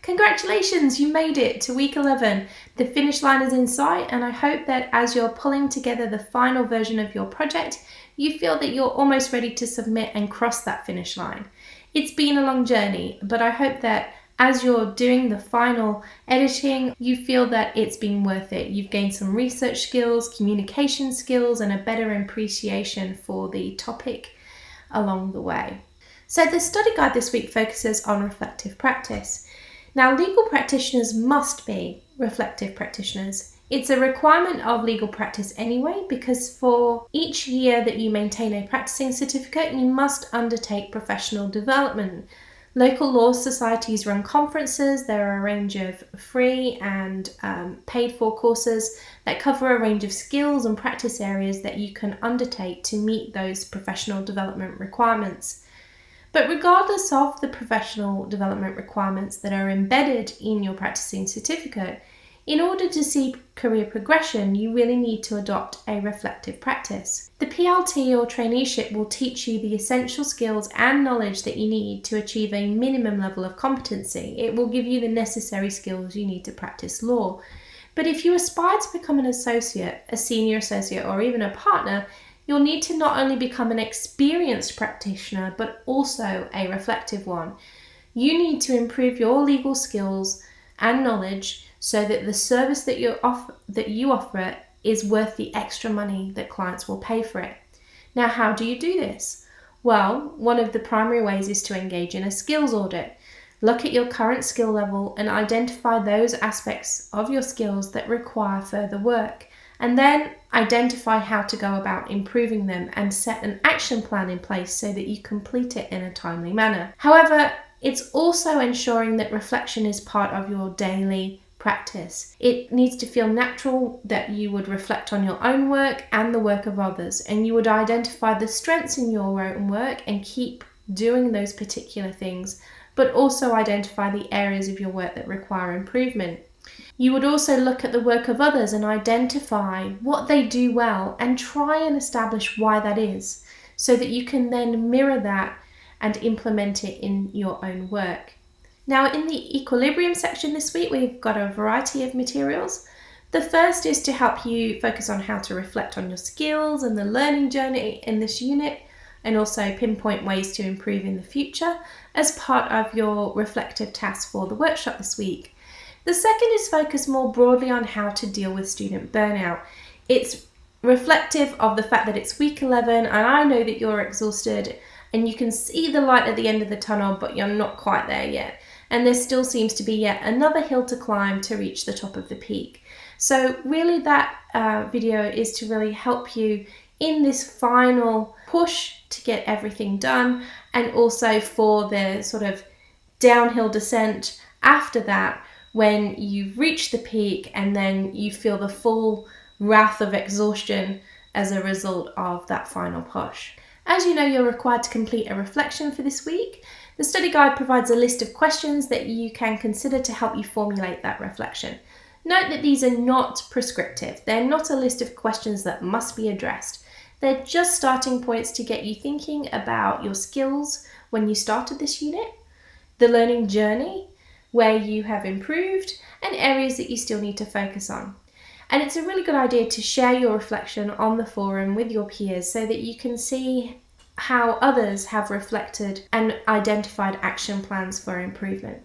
Congratulations, you made it to week 11. The finish line is in sight, and I hope that as you're pulling together the final version of your project, you feel that you're almost ready to submit and cross that finish line. It's been a long journey, but I hope that as you're doing the final editing, you feel that it's been worth it. You've gained some research skills, communication skills, and a better appreciation for the topic along the way. So the study guide this week focuses on reflective practice. Now, legal practitioners must be reflective practitioners. It's a requirement of legal practice anyway, because for each year that you maintain a practicing certificate, you must undertake professional development. Local law societies run conferences. There are a range of free and paid-for courses that cover a range of skills and practice areas that you can undertake to meet those professional development requirements. But regardless of the professional development requirements that are embedded in your practicing certificate, in order to see career progression, you really need to adopt a reflective practice. The PLT or traineeship will teach you the essential skills and knowledge that you need to achieve a minimum level of competency. It will give you the necessary skills you need to practice law. But if you aspire to become an associate, a senior associate, or even a partner, you'll need to not only become an experienced practitioner, but also a reflective one. You need to improve your legal skills and knowledge so that the service that you offer is worth the extra money that clients will pay for it. Now, how do you do this? Well, one of the primary ways is to engage in a skills audit. Look at your current skill level and identify those aspects of your skills that require further work, and then identify how to go about improving them and set an action plan in place so that you complete it in a timely manner. However, it's also ensuring that reflection is part of your daily practice. It needs to feel natural that you would reflect on your own work and the work of others, and you would identify the strengths in your own work and keep doing those particular things, but also identify the areas of your work that require improvement. You would also look at the work of others and identify what they do well and try and establish why that is, so that you can then mirror that and implement it in your own work. Now, in the equilibrium section this week, we've got a variety of materials. The first is to help you focus on how to reflect on your skills and the learning journey in this unit, and also pinpoint ways to improve in the future as part of your reflective task for the workshop this week. The second is focused more broadly on how to deal with student burnout. It's reflective of the fact that it's week 11, and I know that you're exhausted and you can see the light at the end of the tunnel, but you're not quite there yet. And there still seems to be yet another hill to climb to reach the top of the peak. So really that video is to really help you in this final push to get everything done, and also for the sort of downhill descent after that, when you've reached the peak and then you feel the full wrath of exhaustion as a result of that final push. As you know, you're required to complete a reflection for this week. The study guide provides a list of questions that you can consider to help you formulate that reflection. Note that these are not prescriptive. They're not a list of questions that must be addressed. They're just starting points to get you thinking about your skills when you started this unit, the learning journey, where you have improved, and areas that you still need to focus on. And it's a really good idea to share your reflection on the forum with your peers so that you can see how others have reflected and identified action plans for improvement.